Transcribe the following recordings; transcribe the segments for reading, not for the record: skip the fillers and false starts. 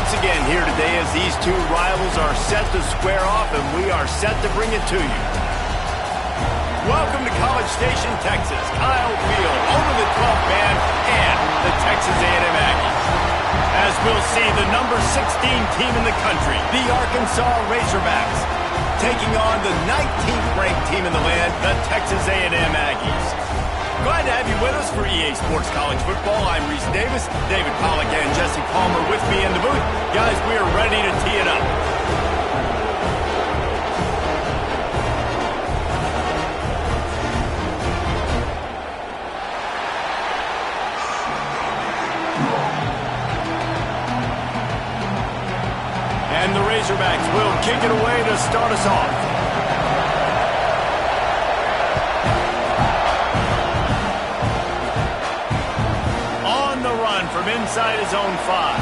once again here today as these two rivals are set to square off, and we are set to bring it to you. Welcome to College Station, Texas. Kyle Field, over the 12th man, and the Texas A&M Aggies. As we'll see, the number 16 team in the country, the Arkansas Razorbacks, taking on the 19th ranked team in the land, the Texas A&M Aggies. Glad to have you with us for EA Sports College Football. I'm Reese Davis, David Pollack and Jesse Palmer with me in the booth. Guys, we are ready to tee it up. And the Razorbacks will kick it away to start us off. From inside his own 5.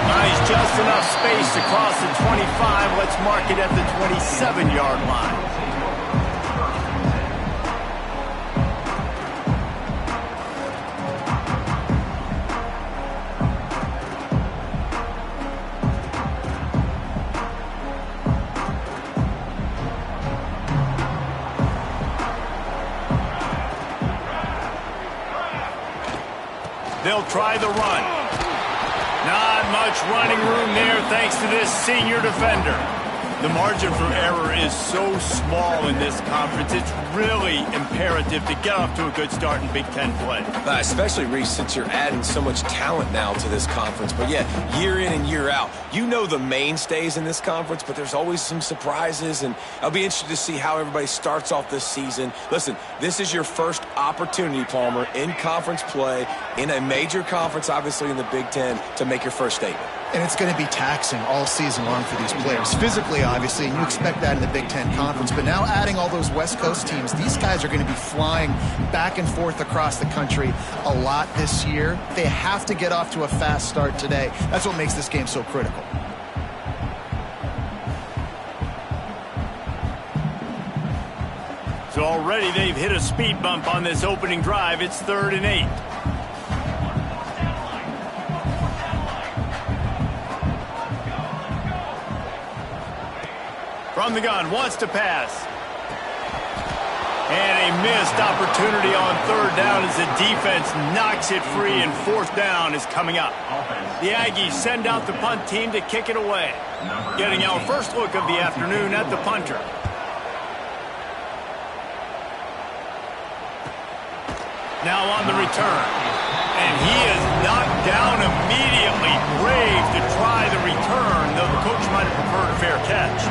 Nice, just enough space across the 25. Let's mark it at the 27-yard line. They'll try the run. Not much running room there thanks to this senior defender. The margin for error is so small in this conference. It's really imperative to get off to a good start in Big Ten play. Especially, Reese, since you're adding so much talent now to this conference. But yeah, year in and year out, you know the mainstays in this conference, but there's always some surprises, and I'll be interested to see how everybody starts off this season. Listen, this is your first opportunity, Palmer, in conference play, in a major conference, obviously in the Big Ten, to make your first statement. And it's going to be taxing all season long for these players. Physically, obviously, and you expect that in the Big Ten Conference. But now adding all those West Coast teams, these guys are going to be flying back and forth across the country a lot this year. They have to get off to a fast start today. That's what makes this game so critical. So already they've hit a speed bump on this opening drive. It's 3rd and 8. From the gun, wants to pass. And a missed opportunity on 3rd down as the defense knocks it free, and 4th down is coming up. The Aggies send out the punt team to kick it away. Getting our first look of the afternoon at the punter. Now on the return. And he is knocked down immediately. Brave to try the return, though the coach might have preferred a fair catch.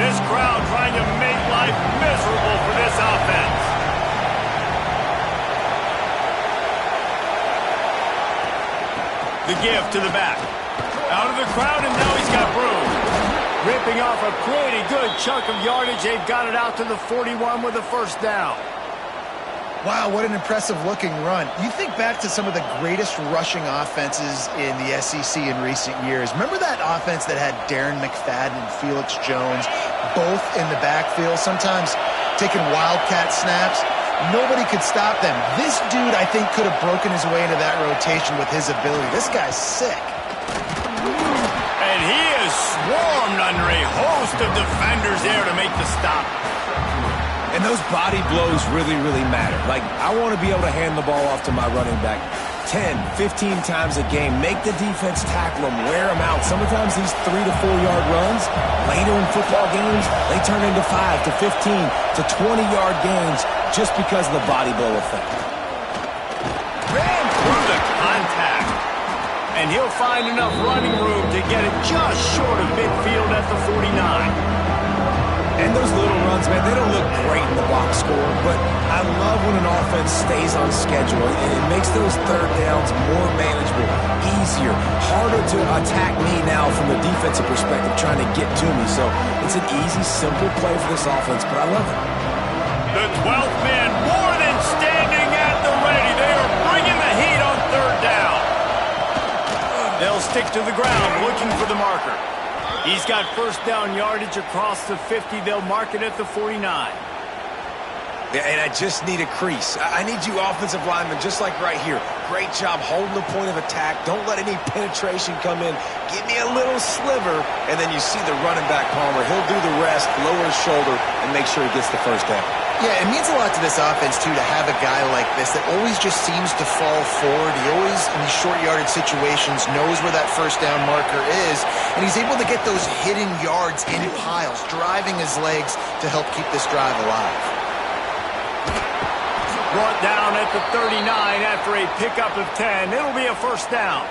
This crowd trying to make life miserable for this offense. The give to the back. Out of the crowd, and now he's got room. Ripping off a pretty good chunk of yardage. They've got it out to the 41 with a 1st down. Wow, what an impressive-looking run. You think back to some of the greatest rushing offenses in the SEC in recent years. Remember that offense that had Darren McFadden and Felix Jones both in the backfield, sometimes taking wildcat snaps? Nobody could stop them. This dude, I think, could have broken his way into that rotation with his ability. This guy's sick. And he is swarmed under a host of defenders there to make the stop. And those body blows really, really matter. Like, I want to be able to hand the ball off to my running back 10, 15 times a game. Make the defense tackle them, wear them out. Sometimes these 3 to 4 yard runs, later in football games, they turn into 5 to 15 to 20-yard gains just because of the body blow effect. Ran through the contact. And he'll find enough running room to get it just short of midfield at the 49. And those little runs, man, they don't look great in the box score, but I love when an offense stays on schedule. It makes those 3rd downs more manageable, easier, harder to attack me now from a defensive perspective trying to get to me. So it's an easy, simple play for this offense, but I love it. The 12th man more than standing at the ready. They are bringing the heat on 3rd down. They'll They'll stick to the ground looking for the marker. He's got first down yardage across the 50. They'll mark it at the 49. Yeah, and I just need a crease. I need you offensive linemen, just like right here. Great job holding the point of attack. Don't let any penetration come in. Give me a little sliver, and then you see the running back, Palmer. He'll do the rest, lower his shoulder, and make sure he gets the first down. Yeah, it means a lot to this offense, too, to have a guy like this that always just seems to fall forward. He always, in these short yardage situations, knows where that first down marker is, and he's able to get those hidden yards in piles, driving his legs to help keep this drive alive. Brought down at the 39 after a pickup of 10. It'll be a first down.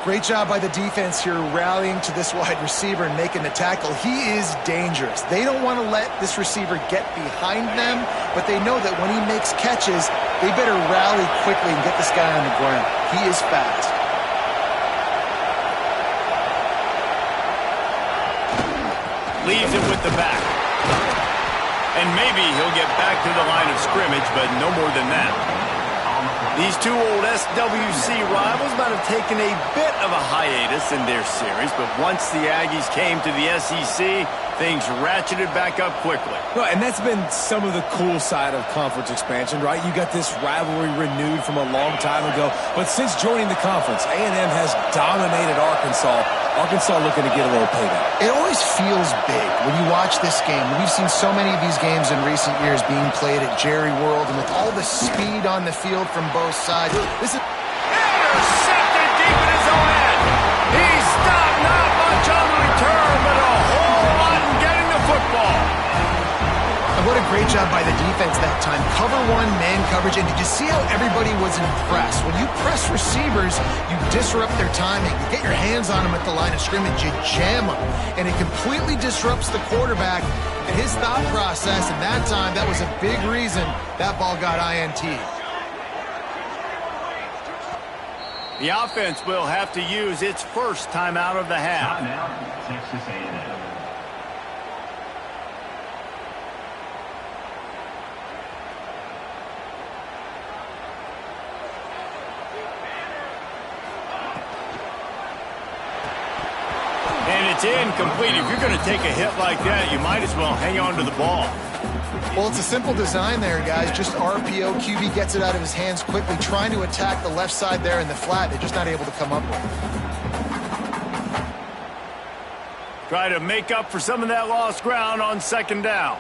Great job by the defense here rallying to this wide receiver and making the tackle. He is dangerous. They don't want to let this receiver get behind them, but they know that when he makes catches, they better rally quickly and get this guy on the ground. He is fast. Leaves it with the back. And maybe he'll get back to the line of scrimmage, but no more than that. These two old SWC rivals might have taken a bit of a hiatus in their series, but once the Aggies came to the SEC, things ratcheted back up quickly. Well, and that's been some of the cool side of conference expansion, right? You got this rivalry renewed from a long time ago, but since joining the conference, A&M has dominated Arkansas. Arkansas looking to get a little payback. It always feels big when you watch this game. We've seen so many of these games in recent years being played at Jerry World, and with all the speed on the field from both sides, this is intercepted deep in his own end. He stopped, not much on the return, but a whole lot in getting the football. And what a great job by the defense that time. Cover one, man coverage, and did you see how everybody was impressed? When you press receivers, you disrupt their timing. You get your hands on them at the line of scrimmage, you jam them, and it completely disrupts the quarterback and his thought process, and that time, that was a big reason that ball got INT. The offense will have to use its first timeout of the half. Texas A&M. And it's incomplete. If you're going to take a hit like that, you might as well hang on to the ball. Well, it's a simple design there, guys. Just RPO. QB gets it out of his hands quickly, trying to attack the left side there in the flat. They're just not able to come up with it. Try to make up for some of that lost ground on second down.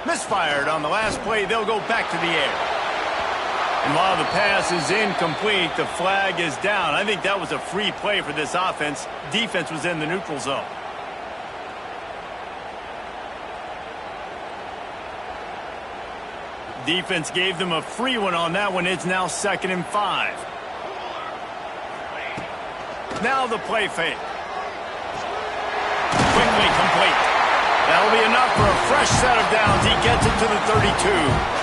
Misfired on the last play. They'll go back to the air. And while the pass is incomplete, the flag is down. I think that was a free play for this offense. Defense was in the neutral zone. Defense gave them a free one on that one. It's now 2nd and 5. Now the play fake. Quickly complete. That'll be enough for a fresh set of downs. He gets it to the 32.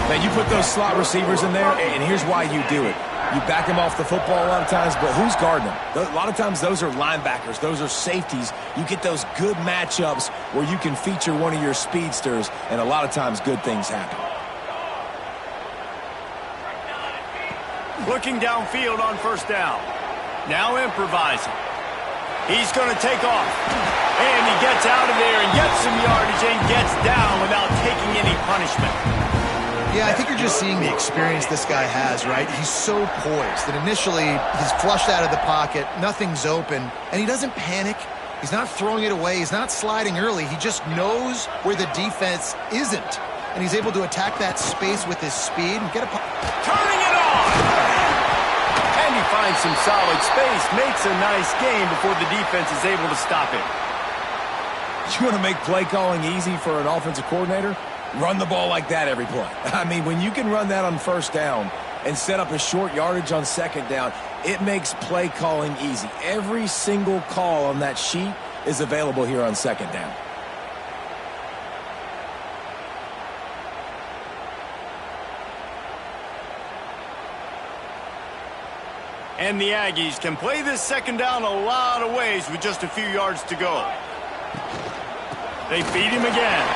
Man, you put those slot receivers in there, and here's why you do it. You back them off the football a lot of times, but who's guarding them? A lot of times those are linebackers. Those are safeties. You get those good matchups where you can feature one of your speedsters, and a lot of times good things happen. Looking downfield on first down. Now improvising. He's going to take off. And he gets out of there and gets some yardage and gets down without taking any punishment. Yeah, I think you're just seeing the experience this guy has, right? He's so poised that initially he's flushed out of the pocket, nothing's open, and he doesn't panic. He's not throwing it away. He's not sliding early. He just knows where the defense isn't, and he's able to attack that space with his speed and get a... Turning it on! And he finds some solid space, makes a nice gain before the defense is able to stop him. You want to make play calling easy for an offensive coordinator? Run the ball like that every play. I mean, when you can run that on first down and set up a short yardage on second down, it makes play calling easy. Every single call on that sheet is available here on second down. And the Aggies can play this second down a lot of ways with just a few yards to go. They feed him again.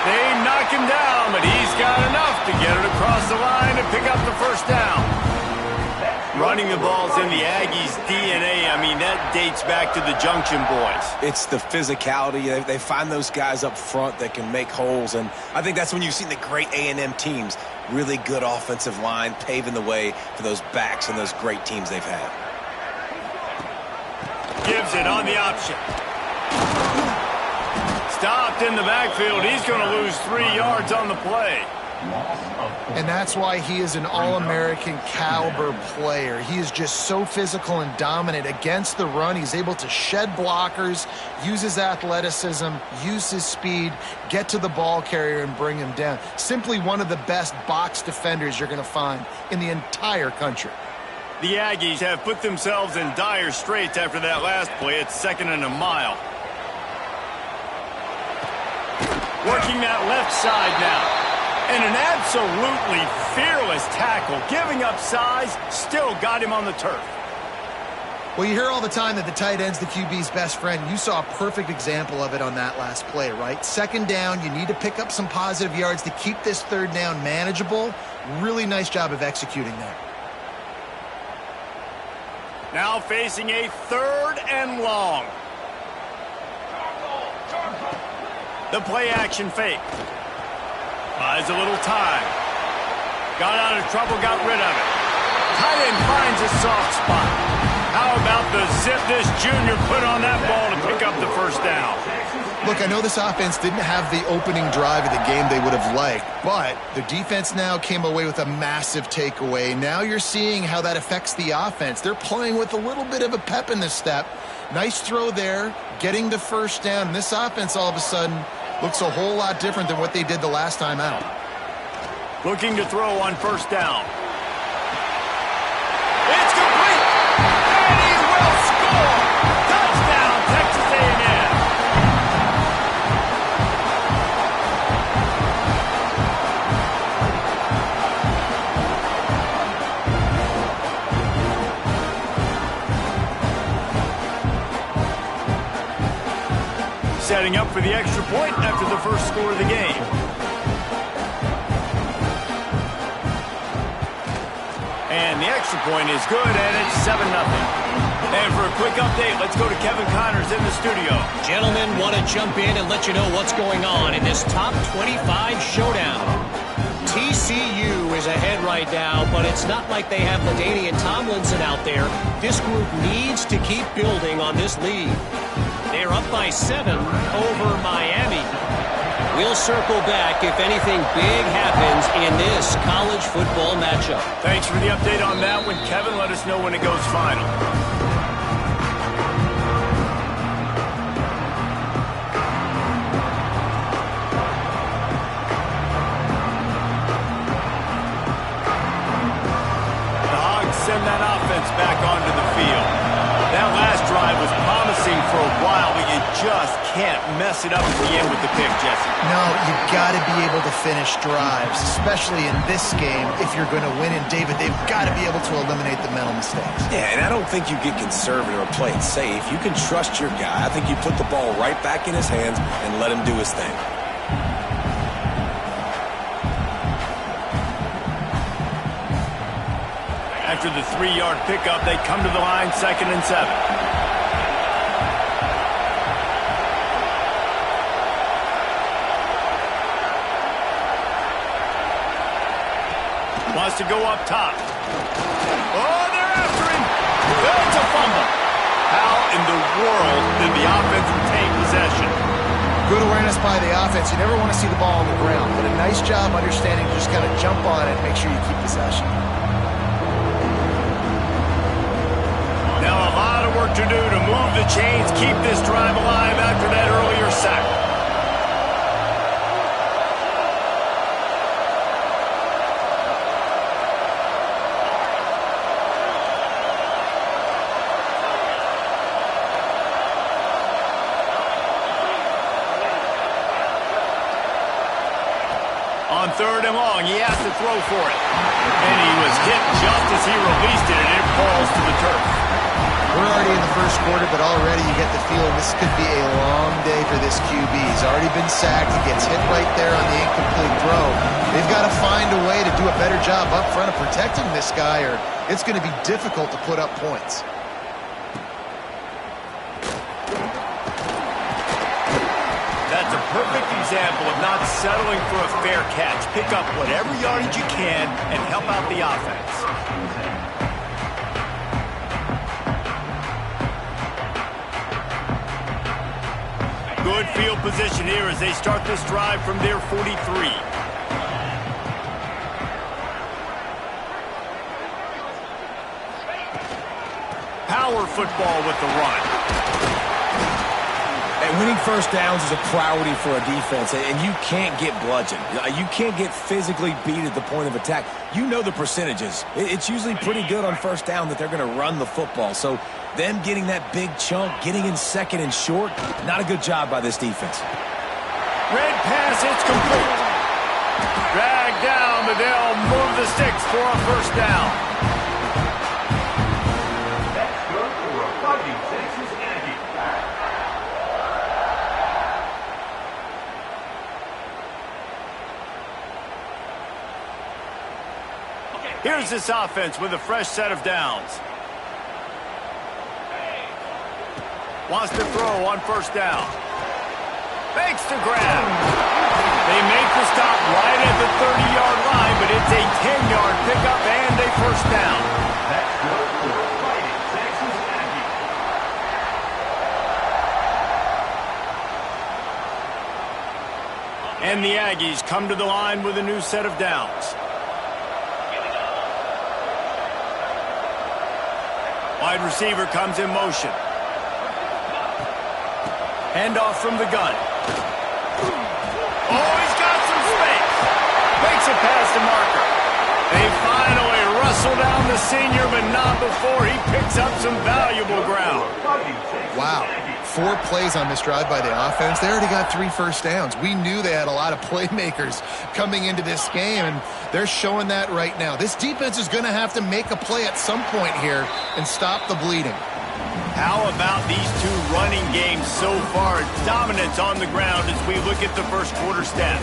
They knock him down, but he's got enough to get it across the line and pick up the first down. Running the ball's in the Aggies' DNA. I mean, that dates back to the Junction Boys. It's the physicality. They find those guys up front that can make holes, and I think that's when you've seen the great A&M teams. Really good offensive line, paving the way for those backs and those great teams they've had. Gives it on the option. Stopped in the backfield. He's going to lose 3 yards on the play. And that's why he is an All-American caliber player. He is just so physical and dominant against the run. He's able to shed blockers, use his athleticism, use his speed, get to the ball carrier and bring him down. Simply one of the best box defenders you're going to find in the entire country. The Aggies have put themselves in dire straits after that last play. It's 2nd and a mile. Working that left side now. And an absolutely fearless tackle. Giving up size, still got him on the turf. Well, you hear all the time that the tight end's the QB's best friend. You saw a perfect example of it on that last play, right? 2nd down, you need to pick up some positive yards to keep this 3rd down manageable. Really nice job of executing there. Now facing a 3rd and long. The play action fake. Buys a little time. Got out of trouble, got rid of it. Tight end finds a soft spot. How about the zip this junior put on that ball to pick up the first down? Look, I know this offense didn't have the opening drive of the game they would have liked, but the defense now came away with a massive takeaway. Now you're seeing how that affects the offense. They're playing with a little bit of a pep in the step. Nice throw there, getting the first down. And this offense all of a sudden looks a whole lot different than what they did the last time out. Looking to throw on first down. It's complete! And he will score! Touchdown, Texas A&M! Setting up for the extra point after the first score of the game. And the extra point is good, and it's 7-0. And for a quick update, let's go to Kevin Connors in the studio. Gentlemen, want to jump in and let you know what's going on in this top 25 showdown. TCU is ahead right now, but it's not like they have LaDainian Tomlinson out there. This group needs to keep building on this lead. They're up by 7 over Miami. We'll circle back if anything big happens in this college football matchup. Thanks for the update on that one, Kevin. Let us know when it goes final. The Hogs send that offense back onto the field. That last drive was promising for a while, but you just can't mess it up at the end with the pick, Jesse. No, you got to be able to finish drives, especially in this game if you're going to win. And, David, they've got to be able to eliminate the mental mistakes. Yeah, and I don't think you get conservative or play it safe. You can trust your guy. I think you put the ball right back in his hands and let him do his thing. After the 3-yard pickup, they come to the line, 2nd and 7. Wants to go up top. Oh, they're after him. That's a fumble. How in the world did the offense retain possession? Good awareness by the offense. You never want to see the ball on the ground, but a nice job understanding to just kind of jump on it and make sure you keep possession. Now a lot of work to do to move the chains, keep this drive alive after that earlier sack. On 3rd and long, he has to throw for it. And he was hit just as he released it, and it falls to the turf. we're already in the first quarter, but already you get the feeling this could be a long day for this QB. He's already been sacked. He gets hit right there on the incomplete throw. They've got to find a way to do a better job up front of protecting this guy, or it's going to be difficult to put up points. That's a perfect example of not settling for a fair catch. Pick up whatever yardage you can and help out the offense. Good field position here as they start this drive from their 43. Power football with the run. And winning first downs is a priority for a defense, and you can't get bludgeoned. You can't get physically beat at the point of attack. You know the percentages. It's usually pretty good on first down that they're going to run the football. So them getting that big chunk, getting in second and short, not a good job by this defense. Red pass, it's complete. Drag down, but they'll move the sticks for a first down. That's good for a fighting Texas GANg. Here's this offense with a fresh set of downs. Wants to throw on first down. Fakes the grab. They make the stop right at the 30-yard line, but it's a 10-yard pickup and a first down. That's good for a fighting Texas GANg. And the Aggies come to the line with a new set of downs. Wide receiver comes in motion. Handoff from the gun. Oh, he's got some space. Makes a pass to Marker. They finally wrestle down the senior, but not before he picks up some valuable ground. Wow. 4 plays on this drive by the offense. They already got 3 first downs. We knew they had a lot of playmakers coming into this game, and they're showing that right now. This defense is going to have to make a play at some point here and stop the bleeding. How about these two running games so far? Dominance on the ground as we look at the first quarter stats.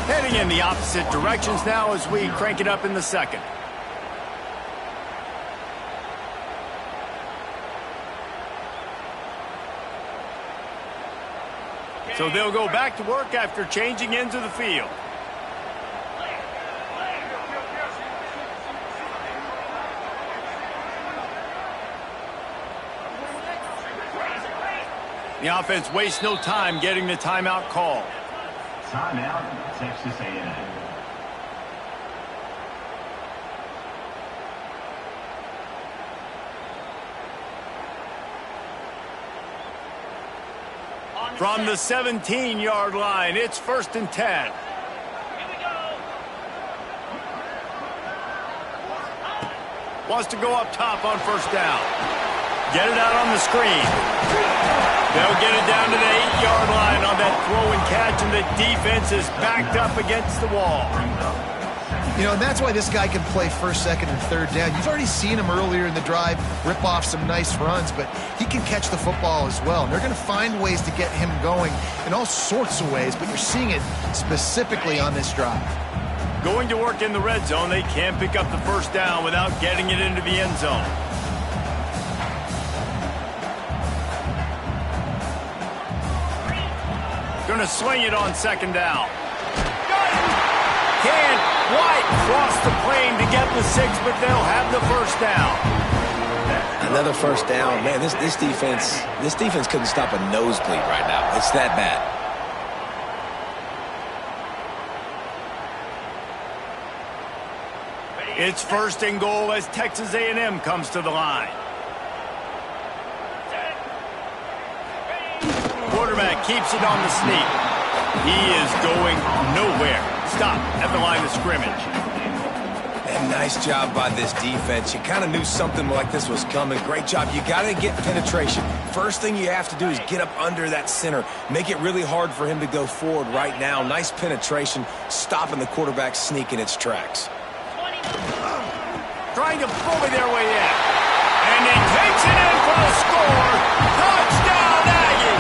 Heading in the opposite directions now as we crank it up in the second. So they'll go back to work after changing into the field. The offense wastes no time getting the timeout call. Timeout, Texas A&M. From the 17-yard line, it's 1st and 10. Wants to go up top on first down. Get it out on the screen. They'll get it down to the 8-yard line on that throw and catch, and the defense is backed up against the wall. You know, and that's why this guy can play first, second, and third down. You've already seen him earlier in the drive rip off some nice runs, but he can catch the football as well. And they're going to find ways to get him going in all sorts of ways, but you're seeing it specifically on this drive. Going to work in the red zone, they can't pick up the first down without getting it into the end zone. Going to swing it on second down. Can't quite cross the plane to get the 6, but they'll have the first down. Another first down. Man, this defense couldn't stop a nosebleed right now. It's that bad. It's 1st and goal as Texas A&M comes to the line. Quarterback keeps it on the sneak. He is going nowhere. Stop at the line of scrimmage. And nice job by this defense. You kind of knew something like this was coming. Great job. You got to get penetration. First thing you have to do is get up under that center. Make it really hard for him to go forward right now. Nice penetration, stopping the quarterback's sneak in its tracks. Trying to bully their way in. And they take Takes it in for the score. Touchdown, Aggie!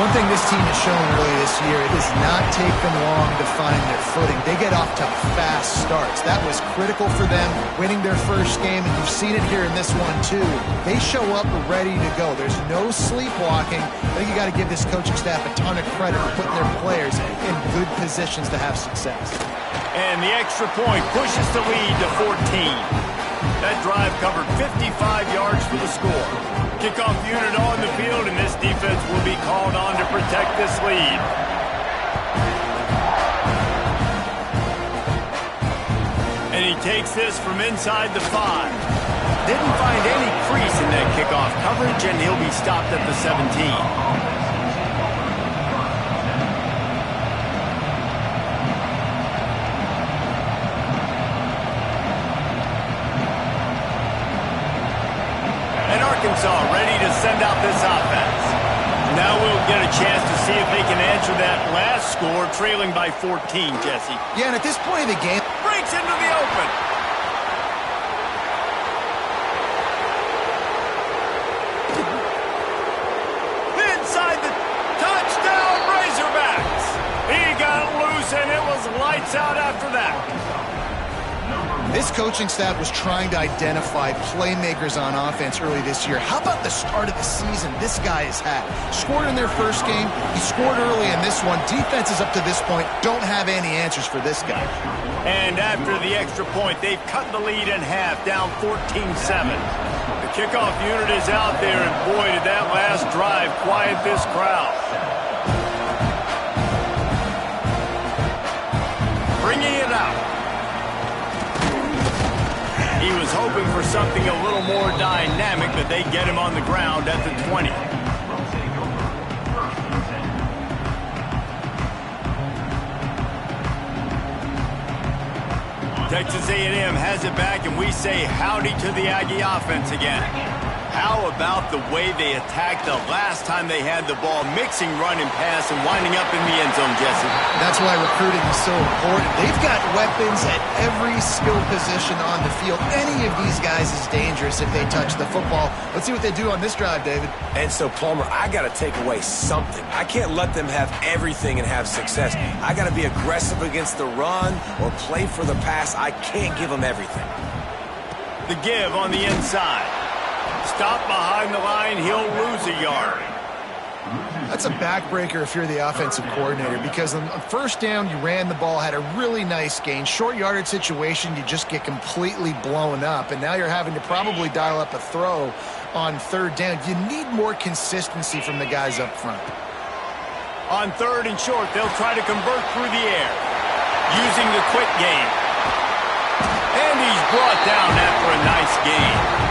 One thing this team has shown early this year, it does not take them long to find their footing. They get off to fast starts. That was critical for them, winning their first game, and you've seen it here in this one too. They show up ready to go. There's no sleepwalking. I think you got to give this coaching staff a ton of credit for putting their players in good positions to have success. And the extra point pushes the lead to 14. That drive covered 55 yards for the score. Kickoff unit on the field, and this defense will be called on to protect this lead. And he takes this from inside the 5. Didn't find any crease in that kickoff coverage, and he'll be stopped at the 17. Arkansas ready to send out this offense. Now we'll get a chance to see if they can answer that last score, trailing by 14, Jesse. Yeah, and at this point of the game, breaks into the open. Inside the touchdown, Razorbacks. He got loose, and it was lights out after that. This coaching staff was trying to identify playmakers on offense early this year. How about the start of the season this guy has had? Scored in their first game. He scored early in this one. Defenses up to this point don't have any answers for this guy. And after the extra point, they've cut the lead in half, down 14-7. The kickoff unit is out there, and boy, did that last drive quiet this crowd. Bringing it out. He was hoping for something a little more dynamic, but they get him on the ground at the 20. Texas A&M has it back, and we say howdy to the Aggie offense again. How about the way they attacked the last time they had the ball, mixing run and pass and winding up in the end zone, Jesse? That's why recruiting is so important. They've got weapons at every skill position on the field. Any of these guys is dangerous if they touch the football. Let's see what they do on this drive, David. And so, Palmer, I got to take away something. I can't let them have everything and have success. I got to be aggressive against the run or play for the pass. I can't give them everything. The give on the inside. Stop behind the line, he'll lose a yard. That's a backbreaker if you're the offensive coordinator, because on first down, you ran the ball, had a really nice gain. Short yardage situation, you just get completely blown up, and now you're having to probably dial up a throw on third down. You need more consistency from the guys up front. On third and short, they'll try to convert through the air, using the quick game. And he's brought down after a nice gain.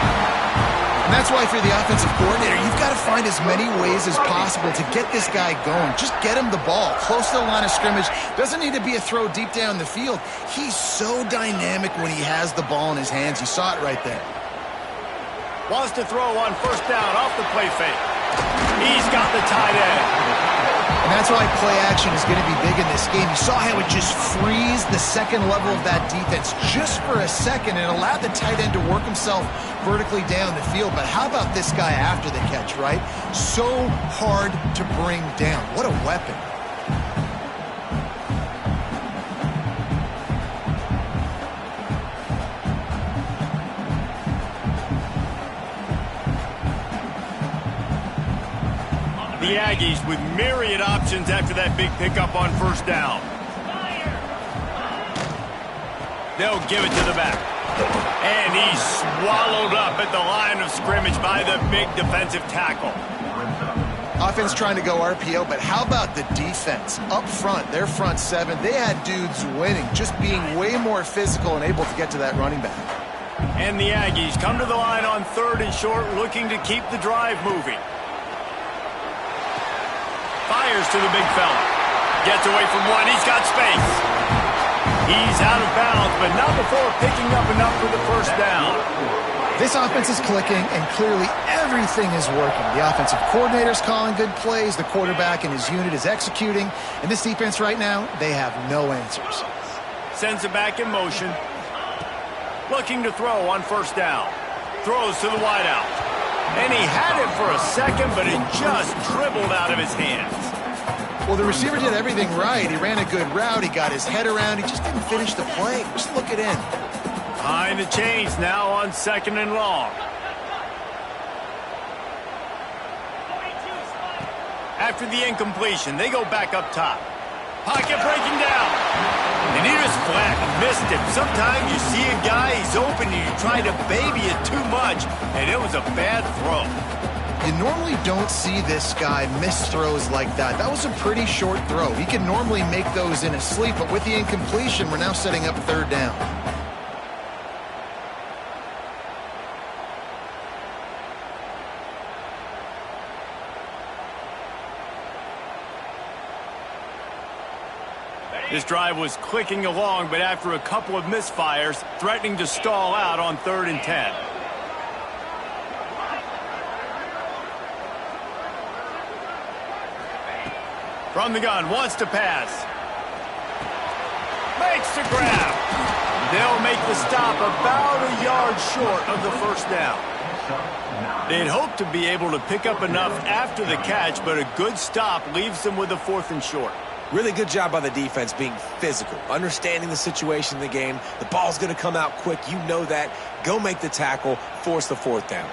And that's why, if you're the offensive coordinator, you've got to find as many ways as possible to get this guy going. Just get him the ball close to the line of scrimmage. Doesn't need to be a throw deep down the field. He's so dynamic when he has the ball in his hands. You saw it right there. Wants to throw on first down off the play fake. He's got the tight end. And that's why play action is going to be big in this game. You saw how it just frees the second level of that defense just for a second and allowed the tight end to work himself vertically down the field. But how about this guy after the catch, right? So hard to bring down. What a weapon. The Aggies with myriad options after that big pickup on first down. They'll give it to the back. And he's swallowed up at the line of scrimmage by the big defensive tackle. Offense trying to go RPO, but how about the defense? Up front, their front seven, they had dudes winning, just being way more physical and able to get to that running back. And the Aggies come to the line on third and short, looking to keep the drive moving. Fires to the big fella. Gets away from one. He's got space. He's out of bounds, but not before picking up enough for the first down. This offense is clicking, and clearly everything is working. The offensive coordinator's calling good plays. The quarterback and his unit is executing. And this defense right now, they have no answers. Sends it back in motion. Looking to throw on first down. Throws to the wideout. And he had it for a second, but it just dribbled out of his hands. Well, the receiver did everything right. He ran a good route. He got his head around. He just didn't finish the play. Just look it in. Behind the chains now on 2nd and long. After the incompletion, they go back up top. Pocket breaking down. And he just flat missed him. Sometimes you see a guy, he's open, and you try to baby it too much, and it was a bad throw. You normally don't see this guy miss throws like that. That was a pretty short throw. He can normally make those in his sleep, but with the incompletion, we're now setting up 3rd down. This drive was clicking along, but after a couple of misfires, threatening to stall out on 3rd and 10. From the gun, wants to pass. Makes the grab. They'll make the stop about a yard short of the 1st down. They'd hoped to be able to pick up enough after the catch, but a good stop leaves them with a 4th and short. Really good job by the defense being physical, understanding the situation in the game. The ball's going to come out quick. You know that. Go make the tackle, force the 4th down.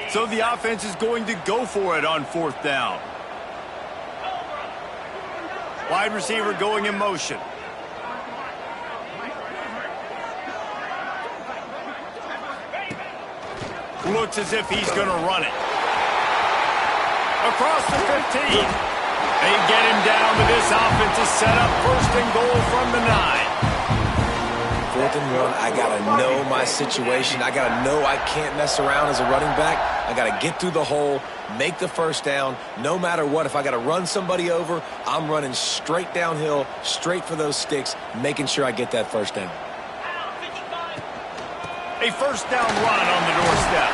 So the offense is going to go for it on 4th down. Wide receiver going in motion. Looks as if he's going to run it. Across the 15. They get him down, but this offense is set up 1st and goal from the 9. 4th and 1, I got to know my situation. I got to know I can't mess around as a running back. I got to get through the hole, make the 1st down. No matter what, if I got to run somebody over, I'm running straight downhill, straight for those sticks, making sure I get that 1st down. A 1st down run on the doorstep.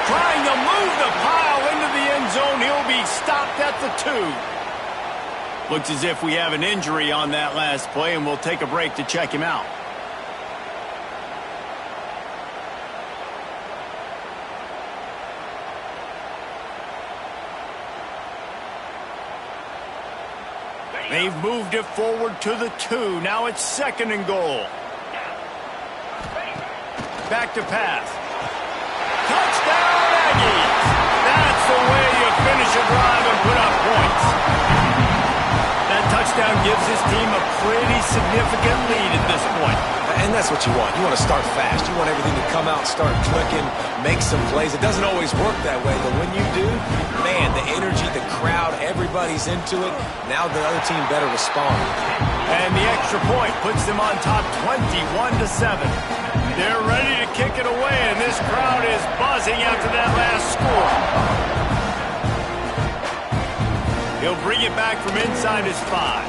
Trying to move the pile into the end zone. He'll be stopped at the 2. Looks as if we have an injury on that last play, and we'll take a break to check him out. They've moved it forward to the 2. Now it's 2nd and goal. Back to pass. Touchdown, Aggies! That's the way you finish a drive and put up points. That touchdown gives his team a pretty significant lead at this point. And that's what you want. You want to start fast. You want everything to come out, start clicking, make some plays. It doesn't always work that way, but when you do, man, the energy, the crowd, everybody's into it. Now the other team better respond. And the extra point puts them on top 21-7. They're ready to kick it away, and this crowd is buzzing after that last score. He'll bring it back from inside his 5.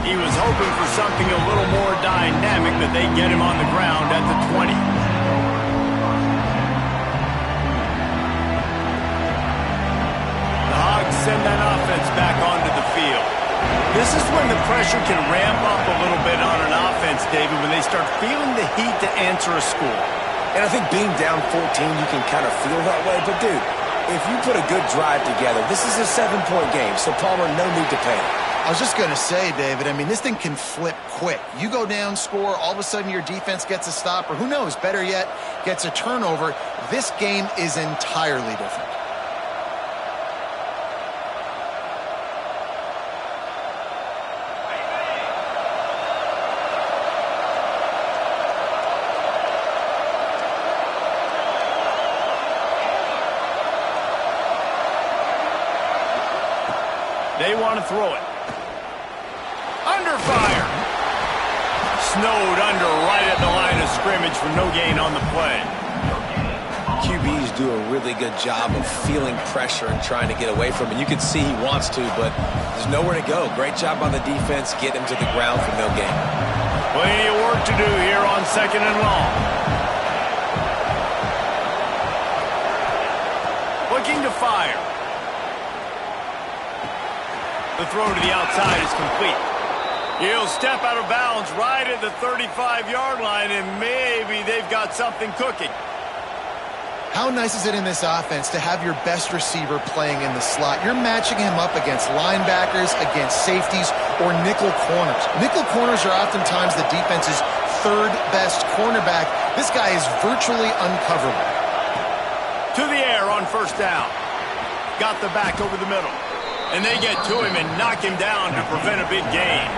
He was hoping for something a little more dynamic, but they get him on the ground at the 20. The Hogs send that offense back onto the field. This is when the pressure can ramp up a little bit on an offense, David, when they start feeling the heat to answer a score. And I think being down 14, you can kind of feel that way. But, dude, if you put a good drive together, this is a 7-point game, so Palmer, no need to panic. I was just going to say, David, I mean, this thing can flip quick. You go down, score, all of a sudden your defense gets a stop, or who knows, better yet, gets a turnover. This game is entirely different. They want to throw it. Under fire. Snowed under right at the line of scrimmage for no gain on the play. QBs do a really good job of feeling pressure and trying to get away from it. You can see he wants to, but there's nowhere to go. Great job by the defense, get him to the ground for no gain. Plenty of work to do here on 2nd and long. Looking to fire. The throw to the outside is complete. He'll step out of bounds right at the 35-yard line, and maybe they've got something cooking. How nice is it in this offense to have your best receiver playing in the slot? You're matching him up against linebackers, against safeties, or nickel corners. Nickel corners are oftentimes the defense's third best cornerback. This guy is virtually uncoverable. To the air on first down. Got the back over the middle. And they get to him and knock him down to prevent a big gain.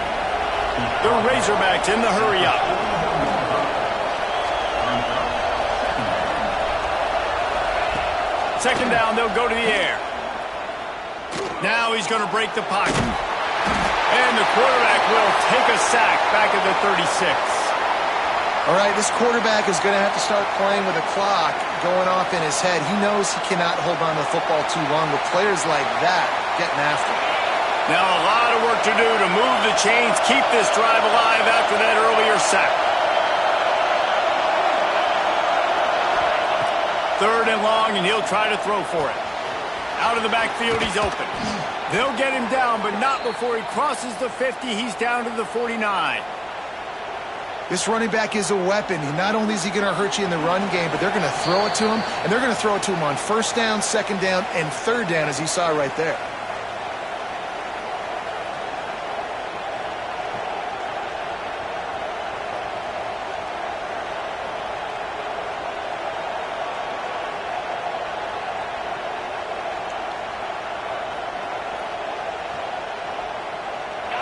The Razorbacks in the hurry-up. Second down, they'll go to the air. Now he's going to break the pocket. And the quarterback will take a sack back at the 36. All right, this quarterback is going to have to start playing with a clock going off in his head. He knows he cannot hold on to the football too long with players like that getting after him. Now a lot of work to do to move the chains, keep this drive alive after that earlier sack. Third and long, and he'll try to throw for it. Out of the backfield, he's open. They'll get him down, but not before he crosses the 50. He's down to the 49. This running back is a weapon. Not only is he going to hurt you in the run game, but they're going to throw it to him, and they're going to throw it to him on first down, second down, and third down, as you saw right there.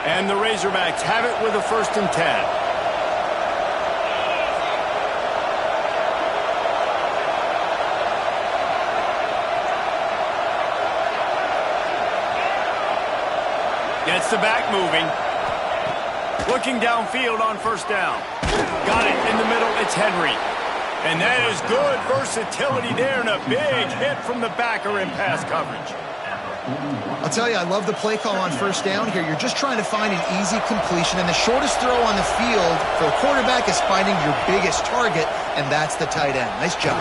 And the Razorbacks have it with a 1st and 10. Gets the back moving. Looking downfield on first down. Got it in the middle. It's Henry. And that is good versatility there and a big hit from the backer in pass coverage. I'll tell you, I love the play call on first down here. You're just trying to find an easy completion, and the shortest throw on the field for the quarterback is finding your biggest target, and that's the tight end. Nice job.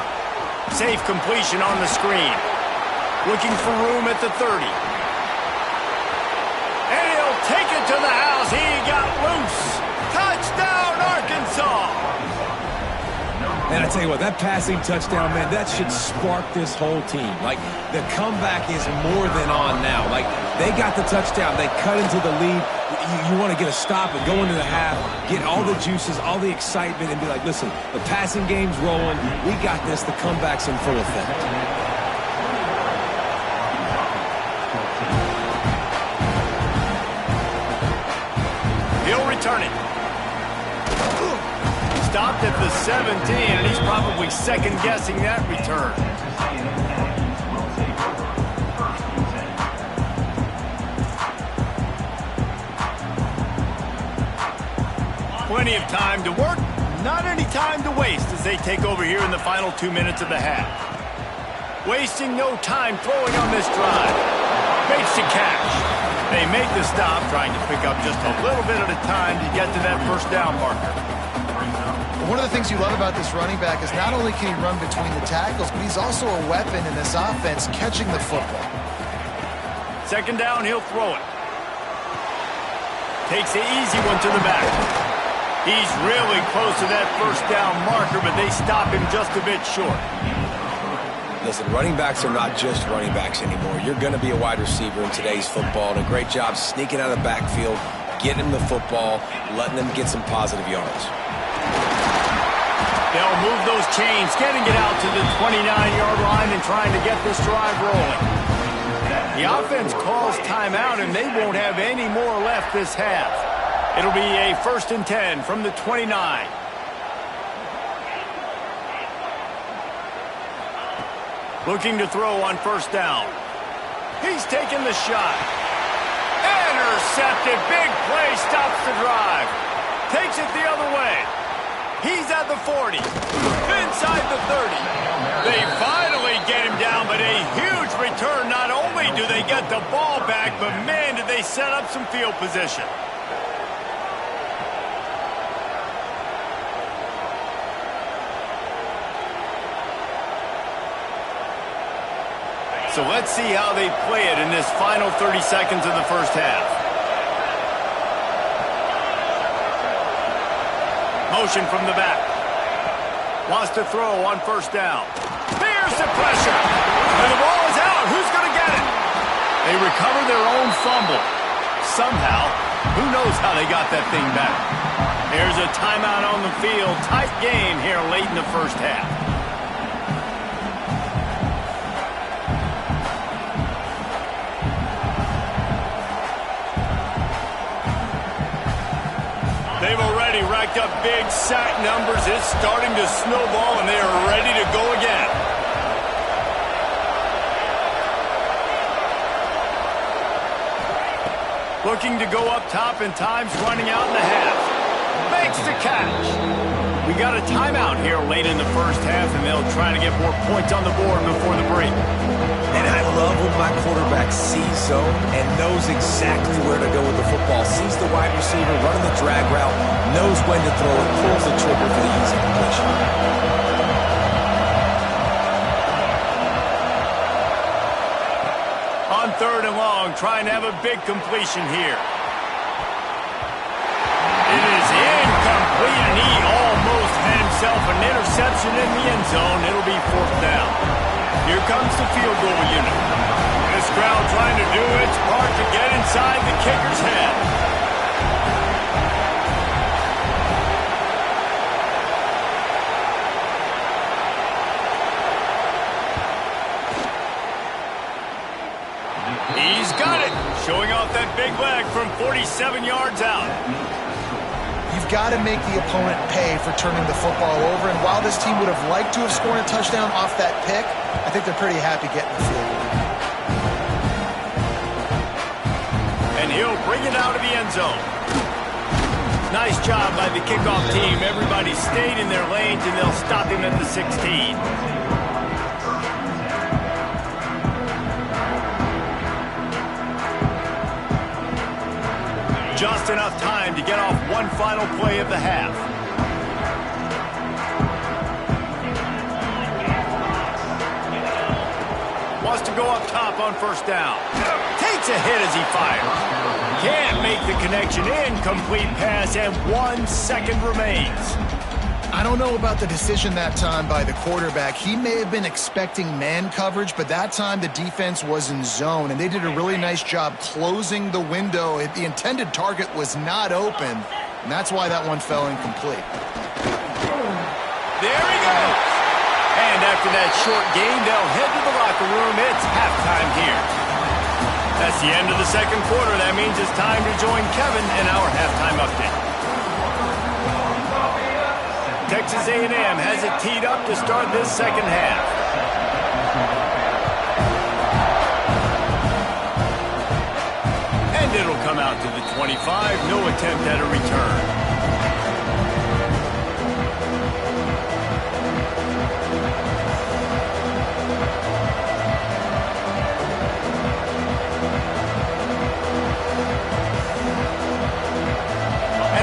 Safe completion on the screen. Looking for room at the 30. And he'll take it to the house. He got loose. Touchdown, Arkansas. And I tell you what, that passing touchdown, man, that should spark this whole team. Like, the comeback is more than on now. Like, they got the touchdown. They cut into the lead. You want to get a stop and go into the half, get all the juices, all the excitement, and be like, listen, the passing game's rolling. We got this. The comeback's in full effect. He'll return it. Stopped at the 17, and he's probably second-guessing that return. Plenty of time to work, not any time to waste as they take over here in the final 2 minutes of the half. Wasting no time throwing on this drive. Baits to catch. They make the stop, trying to pick up just a little bit at a time to get to that first down marker. One of the things you love about this running back is not only can he run between the tackles, but he's also a weapon in this offense catching the football. Second down, he'll throw it. Takes the easy one to the back. He's really close to that first down marker, but they stop him just a bit short. Listen, running backs are not just running backs anymore. You're going to be a wide receiver in today's football, and a great job sneaking out of the backfield, getting him the football, letting them get some positive yards. They'll move those chains, getting it out to the 29-yard line and trying to get this drive rolling. The offense calls timeout, and they won't have any more left this half. It'll be a 1st and 10 from the 29. Looking to throw on first down. He's taking the shot. Intercepted. Big play stops the drive. Takes it the other way. He's at the 40. Inside the 30. They finally get him down, but a huge return. Not only do they get the ball back, but man, did they set up some field position. So let's see how they play it in this final 30 seconds of the first half. Motion from the back. Wants to throw on first down. There's the pressure. And the ball is out. Who's going to get it? They recover their own fumble. Somehow, who knows how they got that thing back. There's a timeout on the field. Tight game here late in the first half. They've already racked up big sack numbers. It's starting to snowball, and they are ready to go again. Looking to go up top, and time's running out in the half. Makes the catch. We got a timeout here late in the first half, and they'll try to get more points on the board before the break. And I love when my quarterback sees zone and knows exactly where to go with the football. Sees the wide receiver running the drag route, knows when to throw it, pulls the trigger for the easy completion. On 3rd and long, trying to have a big completion here. It is incomplete, and he almost had himself an interception in the end zone. It'll be 4th down. Here comes the field goal unit. This crowd trying to do its part to get inside the kicker's head. He's got it. Showing off that big leg from 47 yards out. You've got to make the opponent pay for turning the football over, and while this team would have liked to have scored a touchdown off that pick, I think they're pretty happy getting the field goal. And he'll bring it out of the end zone. Nice job by the kickoff team. Everybody stayed in their lanes, and they'll stop him at the 16. Just enough time to get off one final play of the half. Wants to go up top on first down. Takes a hit as he fires. Can't make the connection. Incomplete pass, and 1 second remains. I don't know about the decision that time by the quarterback. He may have been expecting man coverage, but that time the defense was in zone, and they did a really nice job closing the window. The intended target was not open, and that's why that one fell incomplete. There he goes. And after that short game, they'll head to the locker room. It's halftime here. That's the end of the second quarter. That means it's time to join Kevin in our halftime update. Texas A&M has it teed up to start this second half. And it'll come out to the 25. No attempt at a return.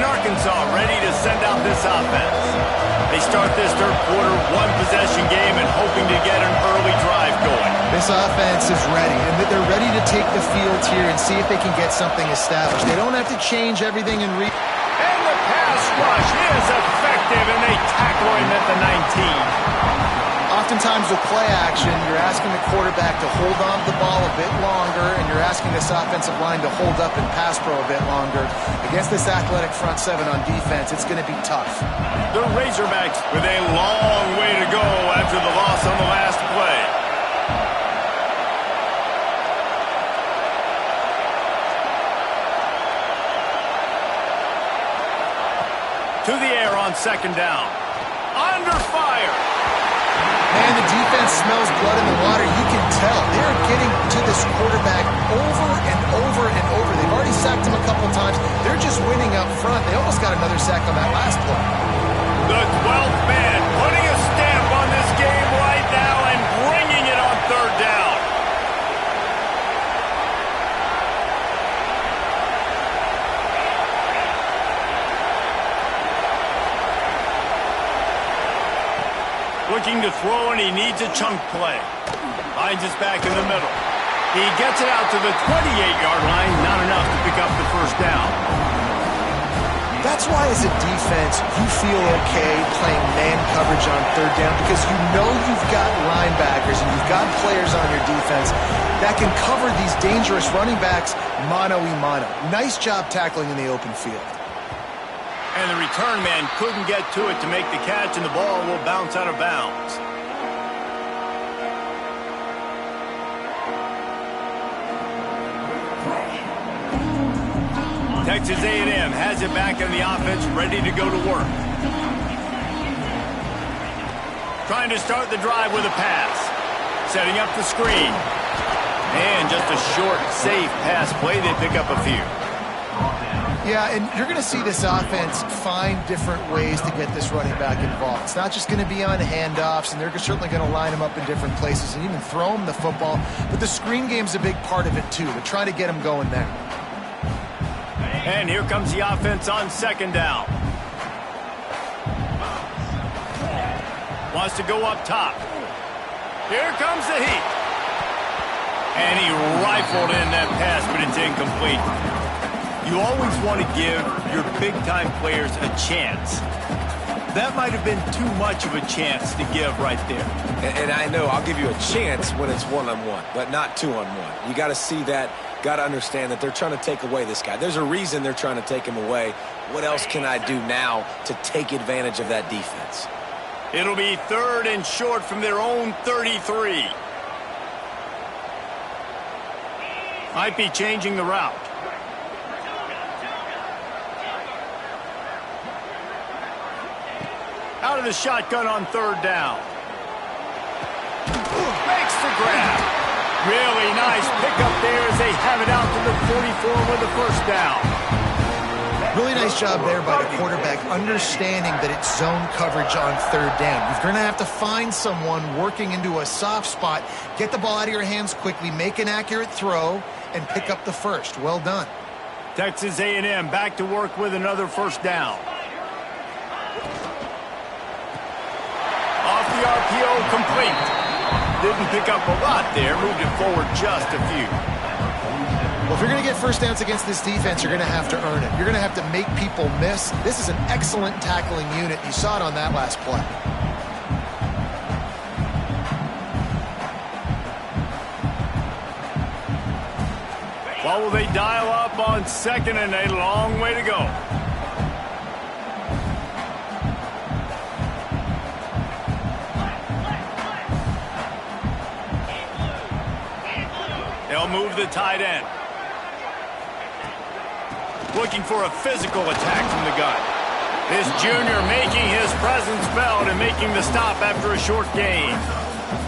Arkansas ready to send out this offense. They start this third quarter one-possession game and hoping to get an early drive going. This offense is ready, and they're ready to take the field here and see if they can get something established. They don't have to change everything and the pass rush is effective, and they tackle him at the 19. Oftentimes with play action, you're asking the quarterback to hold on to the ball a bit longer, and you're asking this offensive line to hold up and pass pro a bit longer. Against this athletic front seven on defense, it's going to be tough. The Razorbacks with a long way to go after the loss on the last play. To the air on second down. Under fire. Man, the defense smells blood in the water. You can tell. They're getting to this quarterback over and over and over. They've already sacked him a couple times. They're just winning up front. They almost got another sack on that last play. The 12th man putting a stamp on this game right now and bringing it on third down. Looking to throw, and he needs a chunk play. Finds his back in the middle. He gets it out to the 28-yard line. Not enough to pick up the first down. That's why as a defense, you feel okay playing man coverage on third down because you know you've got linebackers and you've got players on your defense that can cover these dangerous running backs mano-a-mano. Nice job tackling in the open field. And the return man couldn't get to it to make the catch, and the ball will bounce out of bounds. Texas A&M has it back in the offense, ready to go to work. Trying to start the drive with a pass. Setting up the screen. And just a short, safe pass play. They pick up a few. Yeah, and you're going to see this offense find different ways to get this running back involved. It's not just going to be on handoffs, and they're certainly going to line him up in different places and even throw him the football. But the screen game's a big part of it, too. They're trying to get him going there. And here comes the offense on second down. Wants to go up top. Here comes the heat. And he rifled in that pass, but it's incomplete. You always want to give your big-time players a chance. That might have been too much of a chance to give right there. And I know I'll give you a chance when it's one-on-one, but not two-on-one. You got to see that. Got to understand that they're trying to take away this guy. There's a reason they're trying to take him away. What else can I do now to take advantage of that defense? It'll be third and short from their own 33. Might be changing the route. Out of the shotgun on third down. Makes the grab. Really nice pickup there as they have it out to the 44 with the first down. Really nice job there by the quarterback, understanding that it's zone coverage on third down. You're going to have to find someone working into a soft spot, get the ball out of your hands quickly, make an accurate throw, and pick up the first. Well done. Texas A&M back to work with another first down. Off the RPO, complete. Didn't pick up a lot there, moved it forward just a few. Well, if you're going to get first downs against this defense, you're going to have to earn it. You're going to have to make people miss. This is an excellent tackling unit. You saw it on that last play. Well, will they dial up on second and a long way to go? They'll move the tight end. Looking for a physical attack from the gun. This junior making his presence felt and making the stop after a short gain.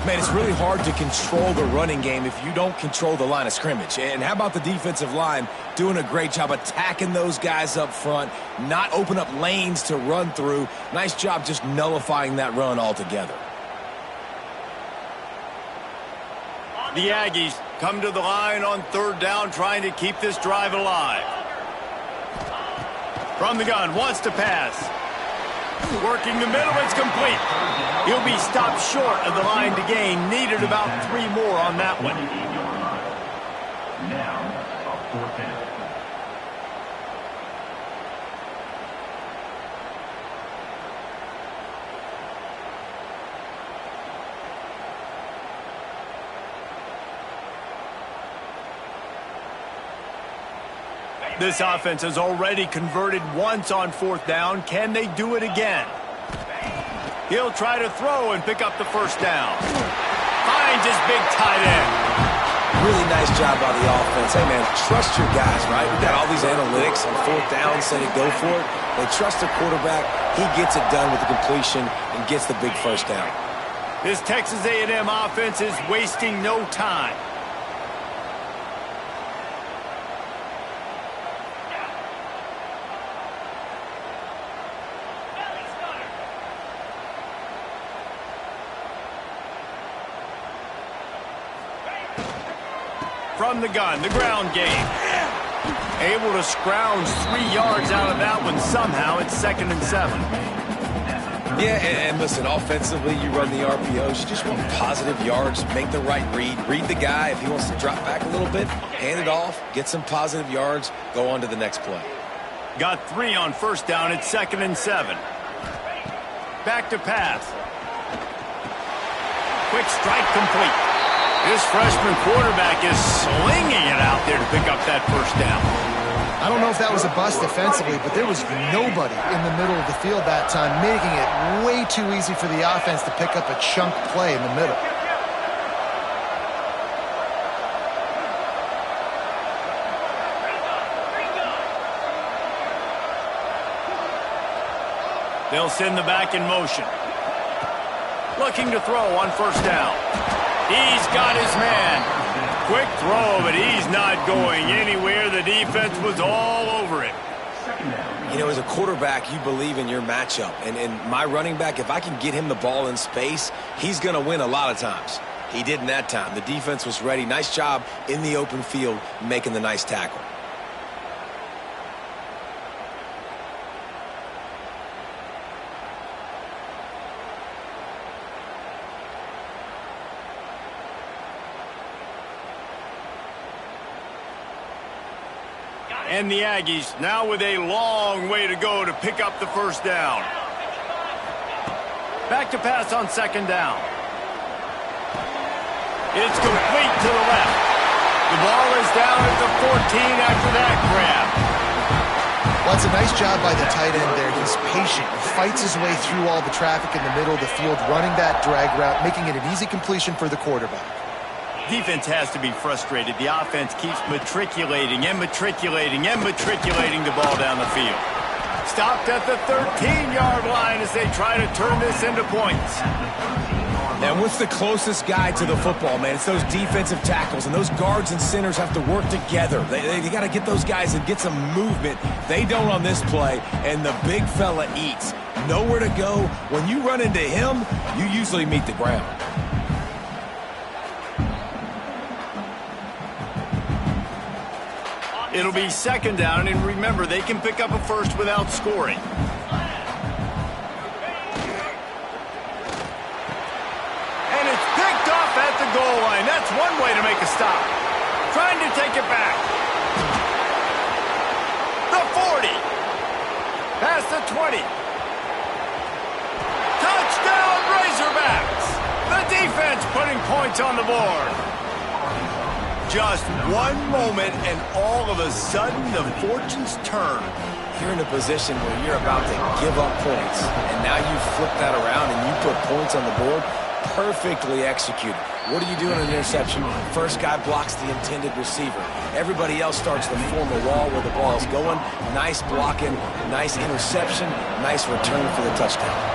Man, it's really hard to control the running game if you don't control the line of scrimmage. And how about the defensive line doing a great job attacking those guys up front, not open up lanes to run through. Nice job just nullifying that run altogether. The Aggies come to the line on third down, trying to keep this drive alive. From the gun, wants to pass. Working the middle, it's complete. He'll be stopped short of the line to gain. Needed about 3 more on that one. Now, a fourth down. This offense has already converted once on fourth down. Can they do it again? He'll try to throw and pick up the first down. Finds his big tight end. Really nice job by the offense. Hey, man, trust your guys, right? We've got all these analytics on fourth down, say to go for it. They trust their quarterback. He gets it done with the completion and gets the big first down. This Texas A&M offense is wasting no time. From the gun, the ground game. Able to scrounge 3 yards out of that one somehow. It's 2nd and 7. Yeah, and listen, offensively, you run the RPOs. You just want positive yards, make the right read. Read the guy. If he wants to drop back a little bit, hand it off, get some positive yards, go on to the next play. Got 3 on first down at 2nd and 7. Back to pass. Quick strike complete. This freshman quarterback is slinging it out there to pick up that first down. I don't know if that was a bust defensively, but there was nobody in the middle of the field that time, making it way too easy for the offense to pick up a chunk play in the middle. They'll send the back in motion. Looking to throw on first down. He's got his man. Quick throw, but he's not going anywhere. The defense was all over it. You know, as a quarterback, you believe in your matchup. And my running back, if I can get him the ball in space, he's going to win a lot of times. He didn't that time. The defense was ready. Nice job in the open field making the nice tackle. And the Aggies now with a long way to go to pick up the first down. Back to pass on second down. It's complete to the left. The ball is down at the 14 after that grab. Well, it's a nice job by the tight end there. He's patient. He fights his way through all the traffic in the middle of the field, running that drag route, making it an easy completion for the quarterback. Defense has to be frustrated. The offense keeps matriculating and matriculating and matriculating the ball down the field. Stopped at the 13-yard line as they try to turn this into points. And what's the closest guy to the football, man? It's those defensive tackles, and those guards and centers have to work together. They got to get those guys and get some movement. They don't on this play, and the big fella eats. Nowhere to go. When you run into him, you usually meet the ground. It'll be second down, and remember, they can pick up a first without scoring. And it's picked off at the goal line. That's one way to make a stop. Trying to take it back. The 40. Past the 20. Touchdown, Razorbacks. The defense putting points on the board. Just one moment, and all of a sudden, the fortunes turn. You're in a position where you're about to give up points, and now you flip that around and you put points on the board. Perfectly executed. What do you do in an interception? First guy blocks the intended receiver. Everybody else starts to form a wall where the ball is going. Nice blocking, nice interception, nice return for the touchdown.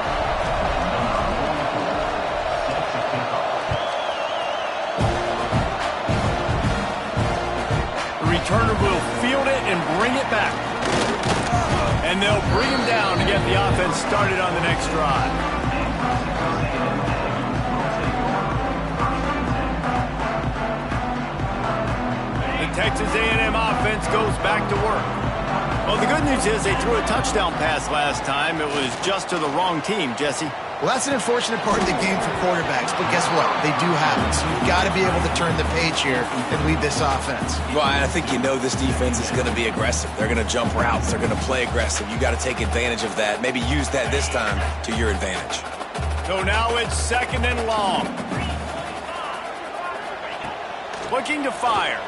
Returner will field it and bring it back. And they'll bring him down to get the offense started on the next drive. The Texas A&M offense goes back to work. Well, the good news is they threw a touchdown pass last time. It was just to the wrong team, Jesse. Well, that's an unfortunate part of the game for quarterbacks, but guess what? They do happen, so you've got to be able to turn the page here and lead this offense. Well, I think you know this defense is going to be aggressive. They're going to jump routes. They're going to play aggressive. You got to take advantage of that. Maybe use that this time to your advantage. So now it's second and long. Looking to fire.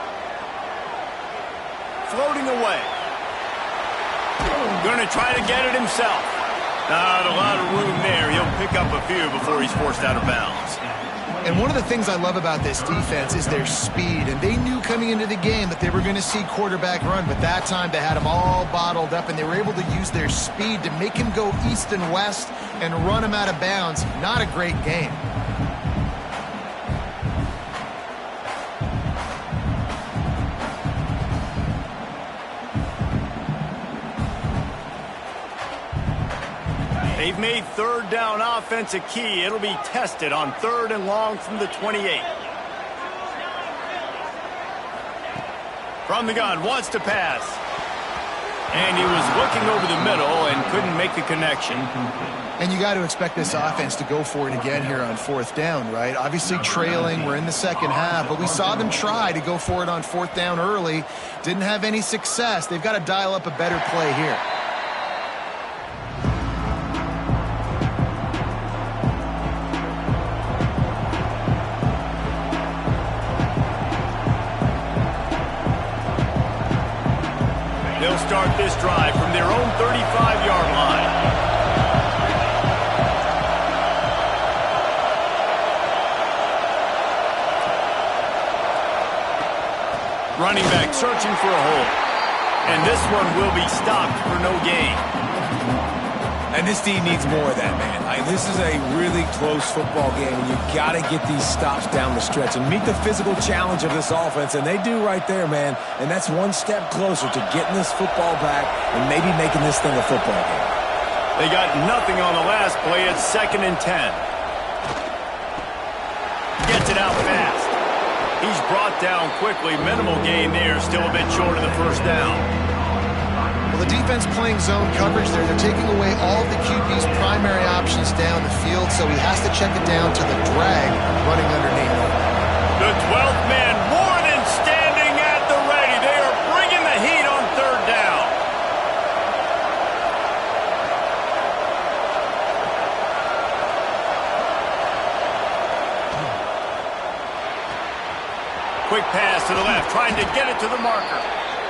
Floating away. Going to try to get it himself. Not a lot of room there. He'll pick up a few before he's forced out of bounds. And one of the things I love about this defense is their speed. And they knew coming into the game that they were going to see quarterback run. But that time they had him all bottled up, and they were able to use their speed to make him go east and west and run him out of bounds. Not a great game. They've made third down offense a key. It'll be tested on third and long from the 28. From the gun, wants to pass. And he was looking over the middle and couldn't make the connection. And you got to expect this offense to go for it again here on 4th down, right? Obviously trailing, we're in the second half, but we saw them try to go for it on 4th down early. Didn't have any success. They've got to dial up a better play here. They'll start this drive from their own 35-yard line. Running back searching for a hole. And this one will be stopped for no gain. And this team needs more of that, man. This is a really close football game, and you've got to get these stops down the stretch and meet the physical challenge of this offense, and they do right there, man. And that's one step closer to getting this football back and maybe making this thing a football game. They got nothing on the last play. It's 2nd and 10. Gets it out fast. He's brought down quickly. Minimal gain there, still a bit short of the 1st down. Well, the defense playing zone coverage there. They're taking away all of the QB's primary options down the field, so he has to check it down to the drag running underneath. The 12th man more than standing at the ready. They are bringing the heat on 3rd down. Quick pass to the left, trying to get it to the marker.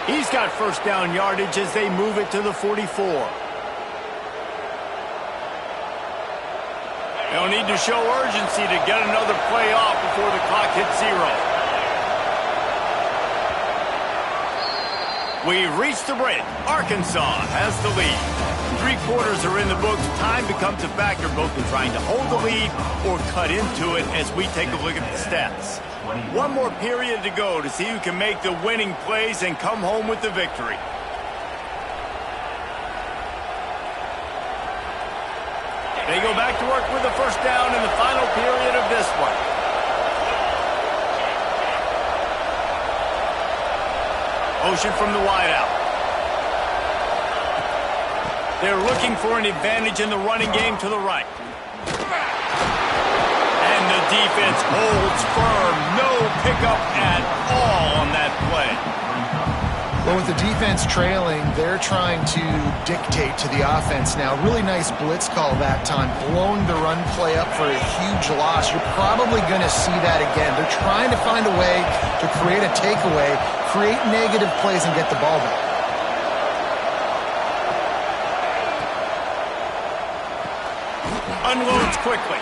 He's got 1st down yardage as they move it to the 44. They'll need to show urgency to get another play off before the clock hits 0. We've reached the break. Arkansas has the lead. 3 quarters are in the books. Time becomes a factor both in trying to hold the lead or cut into it as we take a look at the stats. One more period to go to see who can make the winning plays and come home with the victory. They go back to work with the 1st down in the final period of this one. Motion from the wideout. They're looking for an advantage in the running game to the right. And the defense holds firm. No pickup at all on that play. Well, with the defense trailing, they're trying to dictate to the offense now. Really nice blitz call that time, blowing the run play up for a huge loss. You're probably going to see that again. They're trying to find a way to create a takeaway, create negative plays, and get the ball back. Unloads quickly.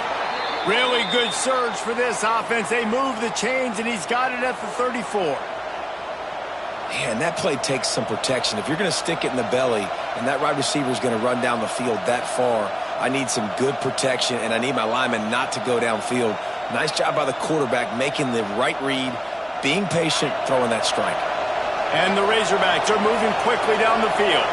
Really good surge for this offense. They move the chains, and he's got it at the 34. Man, that play takes some protection. If you're going to stick it in the belly and that wide receiver is going to run down the field that far, I need some good protection, and I need my lineman not to go downfield. Nice job by the quarterback making the right read, being patient, throwing that strike. And the Razorbacks are moving quickly down the field.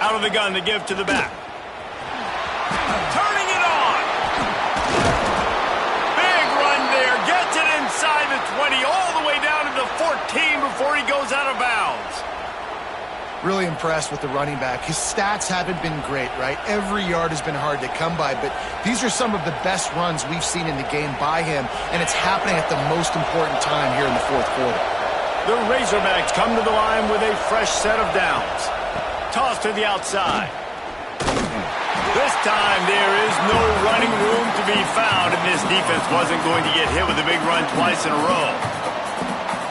Out of the gun to give to the back. Turning it on. Big run there. Gets it inside the 20, all the way down to the 14 before he goes out of bounds. Really impressed with the running back. His stats haven't been great, right? Every yard has been hard to come by, but these are some of the best runs we've seen in the game by him, and it's happening at the most important time here in the 4th quarter. The Razorbacks come to the line with a fresh set of downs. Toss to the outside. This time there is no running room to be found, and this defense wasn't going to get hit with a big run twice in a row.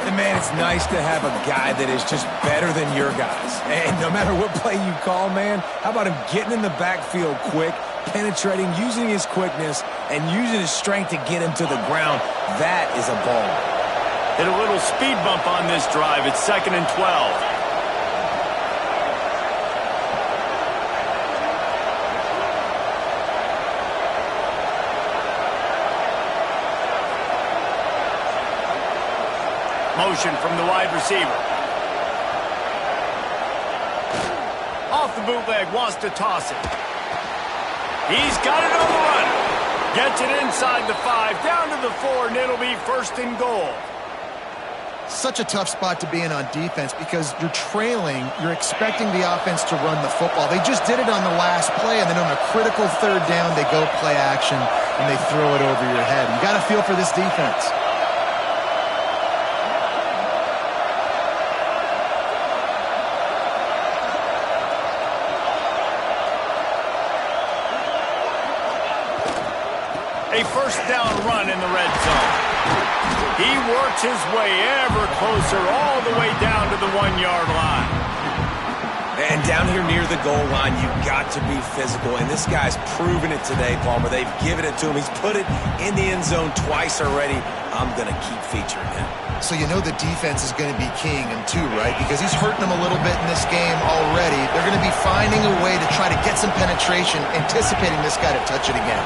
And, man, it's nice to have a guy that is just better than your guys. And no matter what play you call, man, how about him getting in the backfield quick, penetrating, using his quickness, and using his strength to get him to the ground? That is a ball. Hit a little speed bump on this drive. It's 2nd and 12. Motion from the wide receiver. Off the bootleg, wants to toss it. He's got it on the run. Gets it inside the 5, down to the 4, and it'll be 1st and goal. Such a tough spot to be in on defense because you're trailing, you're expecting the offense to run the football. They just did it on the last play, and then on a critical 3rd down, they go play action, and they throw it over your head. You got to feel for this defense. A 1st down run in the red zone. He works his way ever closer all the way down to the 1-yard line. And down here near the goal line, you've got to be physical. And this guy's proven it today, Palmer. They've given it to him. He's put it in the end zone twice already. I'm going to keep featuring him. So you know the defense is going to be keying him too, right? Because he's hurting them a little bit in this game already. They're going to be finding a way to try to get some penetration, anticipating this guy to touch it again.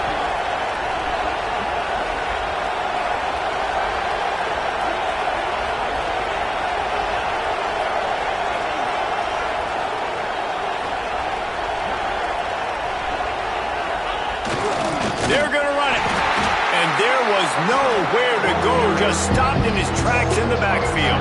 They're going to run it. And there was nowhere to go. Just stopped in his tracks in the backfield.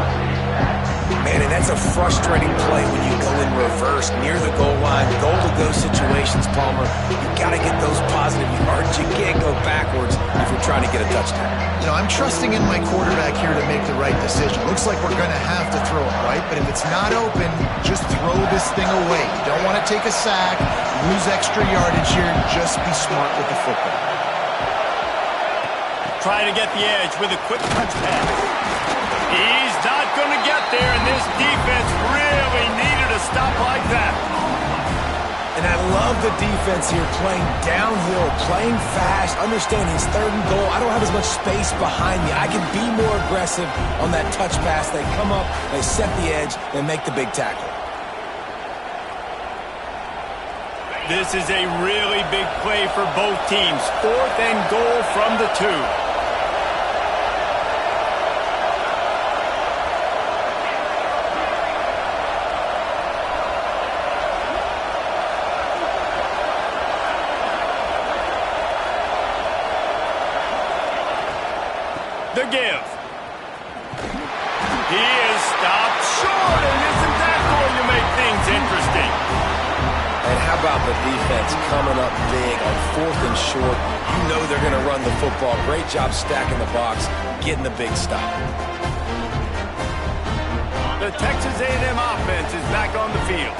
Man, and that's a frustrating play when you go in reverse near the goal line. Goal-to-go situations, Palmer. You got to get those positive yards. You can't go backwards if you're trying to get a touchdown. You know, I'm trusting in my quarterback here to make the right decision. Looks like we're going to have to throw it, right? But if it's not open, just throw this thing away. You don't want to take a sack, lose extra yardage here. Just be smart with the football. Trying to get the edge with a quick touch pass. He's not going to get there, and this defense really needed a stop like that. And I love the defense here, playing downhill, playing fast, understanding it's 3rd and goal. I don't have as much space behind me. I can be more aggressive on that touch pass. They come up, they set the edge, they make the big tackle. This is a really big play for both teams. 4th and goal from the 2. The give. He is stopped short, and isn't that going to make things interesting? And how about the defense coming up big on 4th and short? You know they're going to run the football. Great job stacking the box, getting the big stop. The Texas A&M offense is back on the field.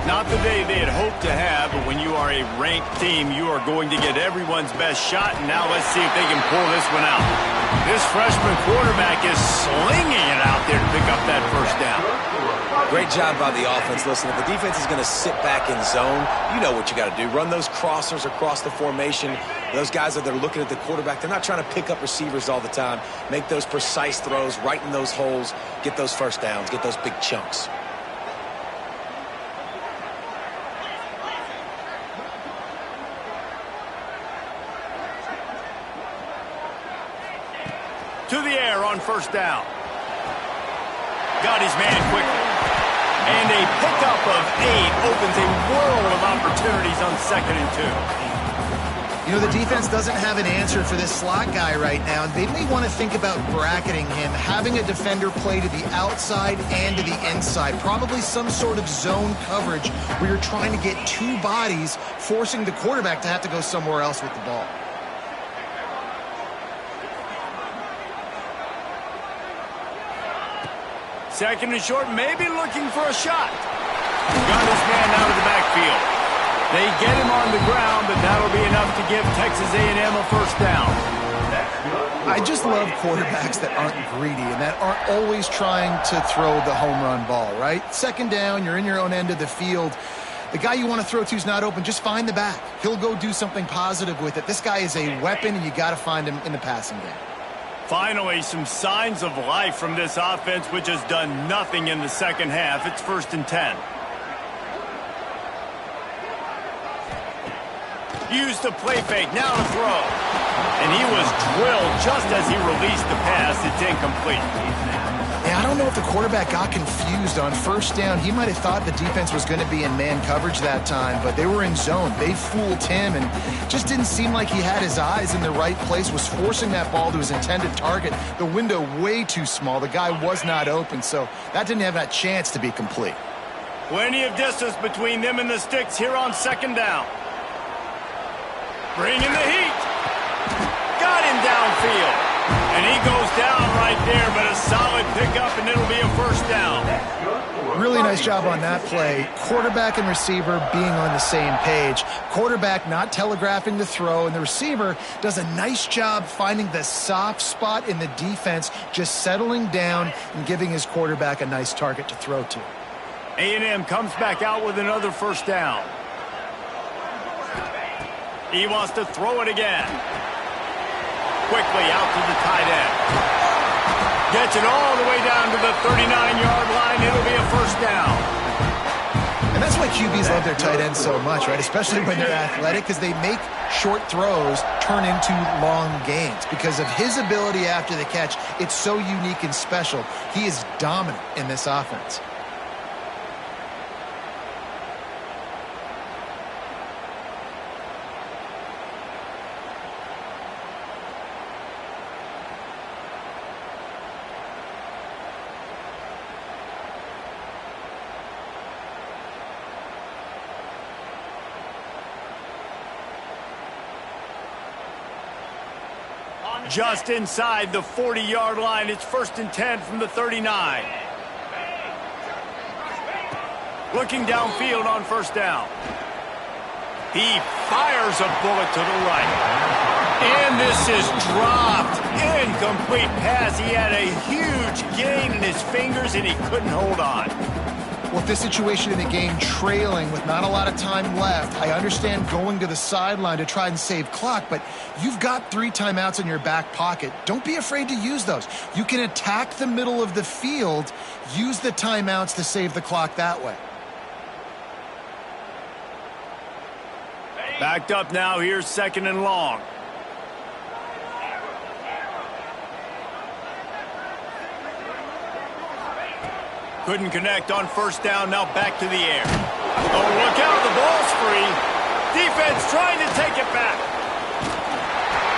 Not the day they had hoped to have, but when you are a ranked team, you are going to get everyone's best shot, and now let's see if they can pull this one out. This freshman quarterback is slinging it out there to pick up that 1st down. Great job by the offense. Listen, if the defense is going to sit back in zone, you know what you got to do. Run those crossers across the formation. Those guys that are looking at the quarterback, they're not trying to pick up receivers all the time. Make those precise throws right in those holes. Get those 1st downs. Get those big chunks. To the air on 1st down. Got his man quickly. And a pickup of 8 opens a world of opportunities on 2nd and 2. You know, the defense doesn't have an answer for this slot guy right now. They may want to think about bracketing him, having a defender play to the outside and to the inside. Probably some sort of zone coverage where you're trying to get 2 bodies, forcing the quarterback to have to go somewhere else with the ball. Second and short, maybe looking for a shot. Got his man out of the backfield. They get him on the ground, but that'll be enough to give Texas A&M a 1st down. I just love quarterbacks that aren't greedy and that aren't always trying to throw the home run ball, right? 2nd down, you're in your own end of the field. The guy you want to throw to is not open. Just find the back. He'll go do something positive with it. This guy is a weapon, and you got to find him in the passing game. Finally, some signs of life from this offense, which has done nothing in the 2nd half. It's 1st and 10. Used the play fake, now to throw. And he was drilled just as he released the pass. It's incomplete. Yeah, I don't know if the quarterback got confused on first down. He might have thought the defense was going to be in man coverage that time, but they were in zone. They fooled him and just didn't seem like he had his eyes in the right place, was forcing that ball to his intended target. The window way too small. The guy was not open, so that didn't have that chance to be complete. Plenty of distance between them and the sticks here on second down. Bringing the heat. Got him downfield. And he goes down right there, but a solid pickup, and it'll be a first down. Really nice job on that play. Quarterback and receiver being on the same page. Quarterback not telegraphing the throw, and the receiver does a nice job finding the soft spot in the defense, just settling down and giving his quarterback a nice target to throw to. A&M comes back out with another first down. He wants to throw it again. Quickly out to the tight end. Gets it all the way down to the 39-yard line. It'll be a first down. And that's why QBs love their tight ends so much, right? Especially when they're athletic, because they make short throws turn into long gains. Because of his ability after the catch, it's so unique and special. He is dominant in this offense. Just inside the 40-yard line. It's 1st and 10 from the 39. Looking downfield on first down. He fires a bullet to the right. And this is dropped. Incomplete pass. He had a huge gain in his fingers, and he couldn't hold on. With this situation in the game, trailing with not a lot of time left, I understand going to the sideline to try and save clock, but you've got 3 timeouts in your back pocket. Don't be afraid to use those. You can attack the middle of the field, use the timeouts to save the clock that way. Backed up now. Here's 2nd and long. Couldn't connect on first down. Now back to the air. Oh, look out. The ball's free. Defense trying to take it back.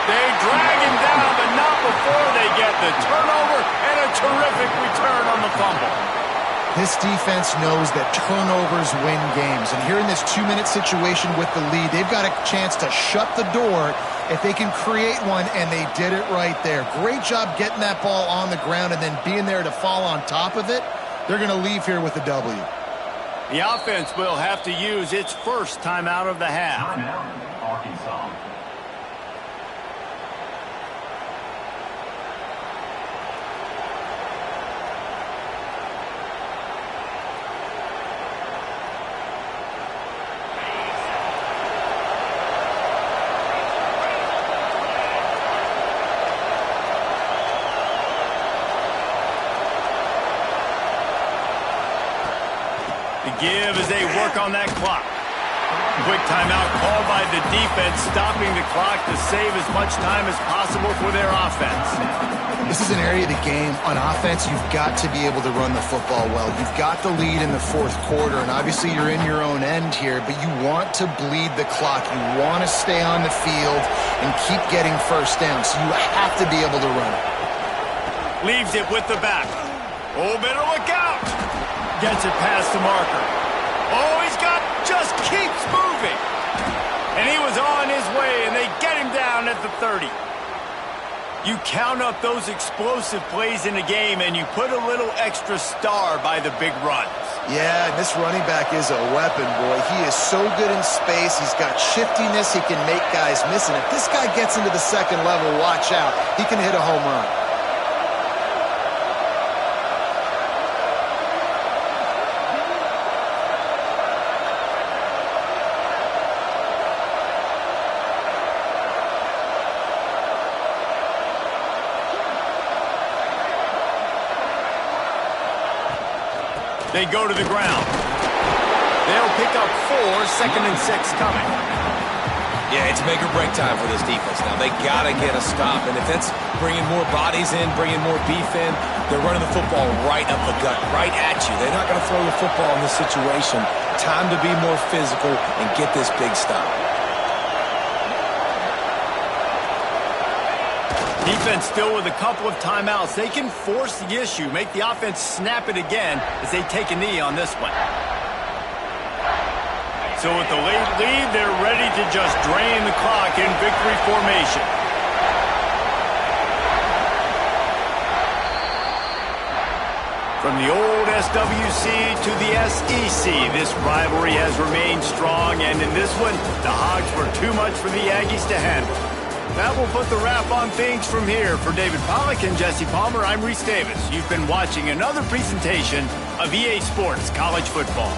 They drag him down, but not before they get the turnover and a terrific return on the fumble. This defense knows that turnovers win games. And here in this 2-minute situation with the lead, they've got a chance to shut the door if they can create one, and they did it right there. Great job getting that ball on the ground and then being there to fall on top of it. They're going to leave here with a W. The offense will have to use its first timeout of the half. Timeout, Arkansas. Give as they work on that clock. Quick timeout called by the defense, stopping the clock to save as much time as possible for their offense. This is an area of the game. On offense, you've got to be able to run the football well. You've got the lead in the 4th quarter, and obviously you're in your own end here, but you want to bleed the clock. You want to stay on the field and keep getting first down, so you have to be able to run it. Leaves it with the back. Oh, better look out. Gets it past the marker. Oh, just keeps moving. And he was on his way, and they get him down at the 30. You count up those explosive plays in a game, and you put a little extra star by the big runs. Yeah, this running back is a weapon, boy. He is so good in space. He's got shiftiness. He can make guys miss. And if this guy gets into the 2nd level, watch out. He can hit a home run. They go to the ground. They'll pick up 4, 2nd and 6 coming. Yeah, it's make or break time for this defense now. They got to get a stop, and if that's bringing more bodies in, bringing more beef in, they're running the football right up the gut, right at you. They're not going to throw the football in this situation. Time to be more physical and get this big stop. Defense still with a couple of timeouts. They can force the issue, make the offense snap it again as they take a knee on this one. So with the late lead, they're ready to just drain the clock in victory formation. From the old SWC to the SEC, this rivalry has remained strong, and in this one, the Hogs were too much for the Aggies to handle. That will put the wrap on things from here. For David Pollack and Jesse Palmer, I'm Reese Davis. You've been watching another presentation of EA Sports College Football.